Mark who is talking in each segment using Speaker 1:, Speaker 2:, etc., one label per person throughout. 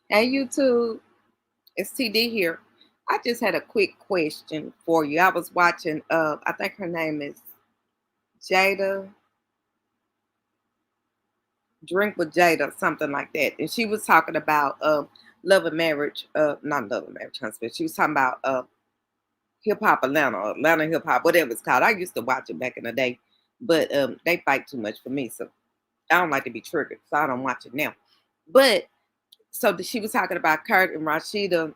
Speaker 1: Hey, YouTube, it's TD here. I just had a quick question for you. I was watching, I think her name is Jada, Drink with Jada, something like that. And she was talking about love and marriage, not love and marriage, but she was talking about hip hop Atlanta, or Atlanta hip hop, whatever it's called. I used to watch it back in the day, but they fight too much for me. So I don't like to be triggered, so I don't watch it now. But she was talking about Kurt and Rashida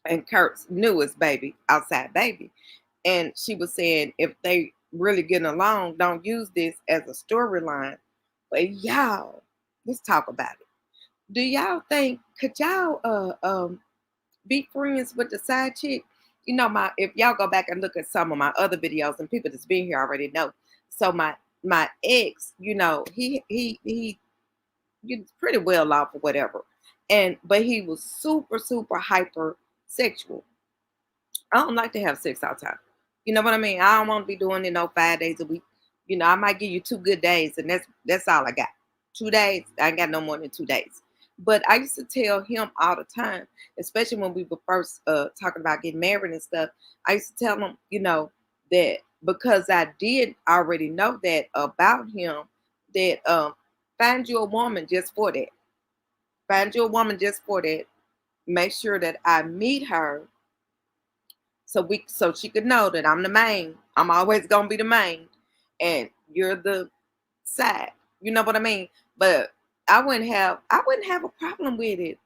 Speaker 1: and Kurt's newest baby, outside baby. And she was saying if they really getting along, don't use this as a storyline. But y'all, let's talk about it. Do y'all think could y'all be friends with the side chick? You know, my if y'all go back and look at some of my other videos, and people that's been here already know. So my ex, he you pretty well off or whatever. And but he was super hyper sexual. I don't like to have sex all the time. You know what I mean? I don't want to be doing it 5 days a week. You know, I might give you 2 good days, and that's all I got. 2 days, I ain't got no more than 2 days. But I used to tell him all the time, especially when we were first talking about getting married and stuff. I used to tell him, that because I did already know that about him, that find you a woman just for that. Find you a woman just for that. Make sure that I meet her so she could know that I'm the main. I'm always gonna be the main, and you're the side. You know what I mean? But I wouldn't have a problem with it.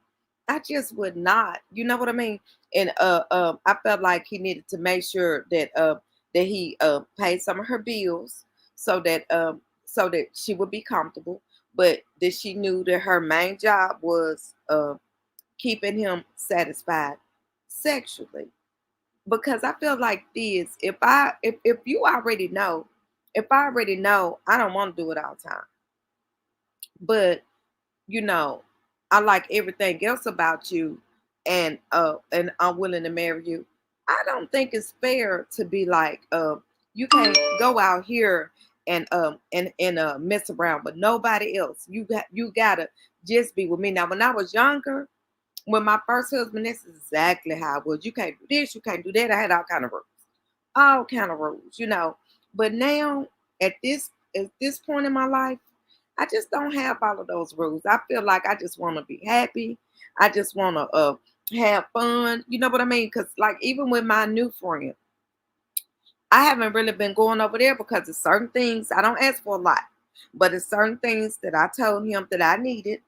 Speaker 1: I just would not. You know what I mean? And I felt like he needed to make sure that he paid some of her bills so that she would be comfortable, but that she knew that her main job was keeping him satisfied sexually, because I feel like this. If you already know, if I already know, I don't want to do it all the time. But you know, I like everything else about you, and I'm willing to marry you. I don't think it's fair to be like, you can't go out here and mess around with nobody else. You gotta just be with me. Now, when I was younger, when my first husband, this is exactly how it was. You can't do this, you can't do that. I had all kind of rules, all kind of rules. But now, at this point in my life, I just don't have all of those rules. I feel like I just want to be happy. I just want to have fun. You know what I mean? Because like even with my new friend, I haven't really been going over there because of certain things. I don't ask for a lot, but it's certain things that I told him that I needed,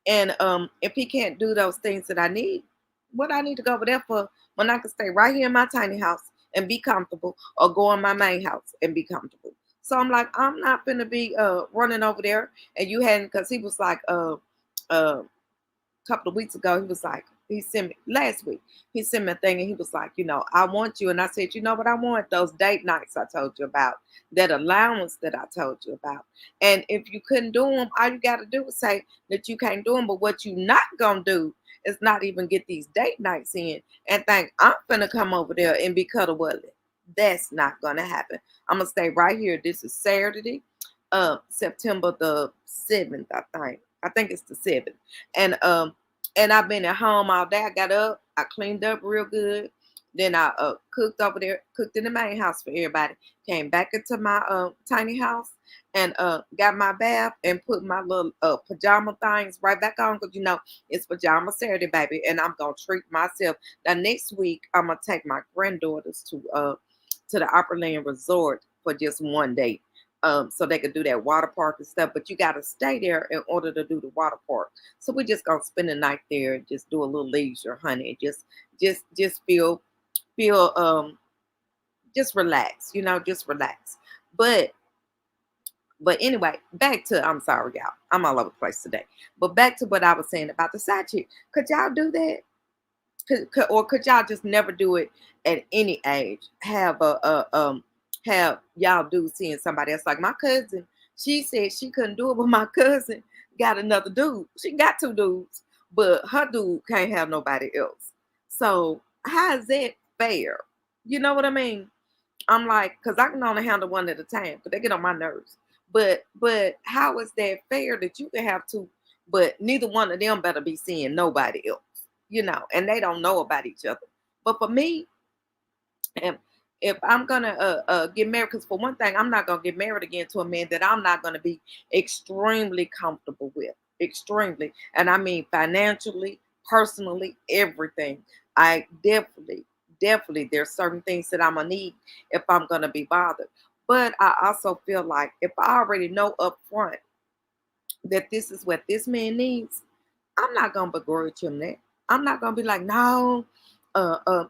Speaker 1: and if he can't do those things that I need, what I need to go over there for when I can stay right here in my tiny house and be comfortable, or go in my main house and be comfortable. So I'm like, I'm not gonna be running over there. And you hadn't, because he was like uh couple of weeks ago, he was like, he sent me last week, he sent me a thing and he was like, I want you. And I said, you know what I want? Those date nights I told you about, that allowance that I told you about. And if you couldn't do them, all you got to do is say that you can't do them. But what you not going to do is not even get these date nights in and think I'm going to come over there and be cuddle Willie. That's not going to happen. I'm going to stay right here. This is Saturday, September the 7th, I think. I think it's the 7th. And I've been at home all day. I got up, I cleaned up real good. Then I cooked over there, cooked in the main house for everybody. Came back into my tiny house and got my bath and put my little pajama things right back on, because it's pajama Saturday, baby, and I'm gonna treat myself. Now next week I'm gonna take my granddaughters to the Opryland Resort for just one day, so they could do that water park and stuff. But you got to stay there in order to do the water park. So we just gonna spend the night there and just do a little leisure, honey. Just feel just relax, just relax. But anyway, back to, I'm sorry, y'all. I'm all over the place today. But back to what I was saying about the side chick. Could y'all do that? Or could y'all just never do it at any age? Have y'all do seeing somebody else, like my cousin. She said she couldn't do it, but my cousin got another dude. She got two dudes, but her dude can't have nobody else. So how is that fair? You know what I mean? I'm like, because I can only handle one at a time, but they get on my nerves. But how is that fair that you can have two? but neither one of them better be seeing nobody else, and they don't know about each other. But for me, if if I'm gonna get married, because for one thing, I'm not gonna get married again to a man that I'm not gonna be extremely comfortable with, extremely, and I mean financially, personally, everything. I definitely, there's certain things that I'm gonna need if I'm gonna be bothered. But I also feel like if I already know up front that this is what this man needs, I'm not gonna begrudge him that. I'm not gonna be like, no,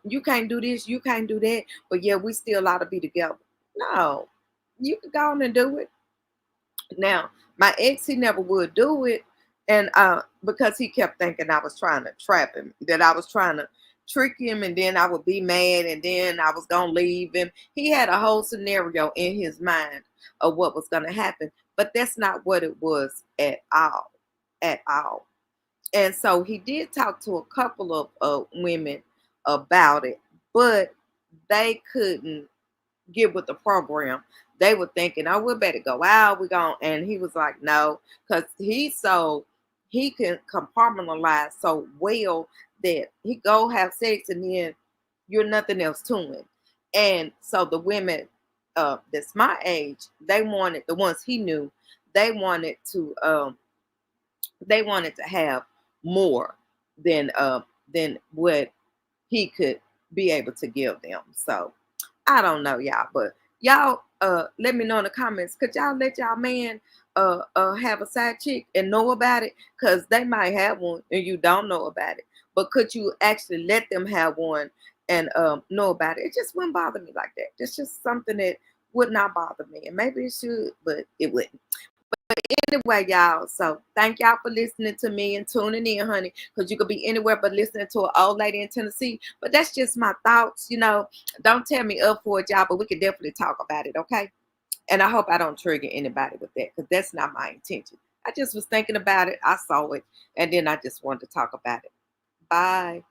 Speaker 1: you can't do this, you can't do that, but yeah, we still ought to be together. No, you can go on and do it. Now, my ex, he never would do it, and because he kept thinking I was trying to trap him, that I was trying to trick him, and then I would be mad, and then I was gonna leave him. He had a whole scenario in his mind of what was gonna happen, but that's not what it was at all. And so he did talk to a couple of women about it, but they couldn't get with the program. They were thinking, "Oh, we better go out. We going," and he was like, "No," because he can compartmentalize so well that he go have sex and then you're nothing else to him. And so the women that's my age, they wanted, the ones he knew, they wanted to have more than what he could be able to give them. So I don't know, y'all, but y'all let me know in the comments. Could y'all let y'all man have a side chick and know about it? Because they might have one and you don't know about it. But could you actually let them have one and know about it? It just wouldn't bother me like that. It's just something that would not bother me. And maybe it should, but it wouldn't. Anyway, y'all, so thank y'all for listening to me and tuning in, honey, because you could be anywhere but listening to an old lady in Tennessee. But that's just my thoughts. Don't tear me up for it, y'all, but we can definitely talk about it, okay? And I hope I don't trigger anybody with that, because that's not my intention. I just was thinking about it, I saw it, and then I just wanted to talk about it. Bye.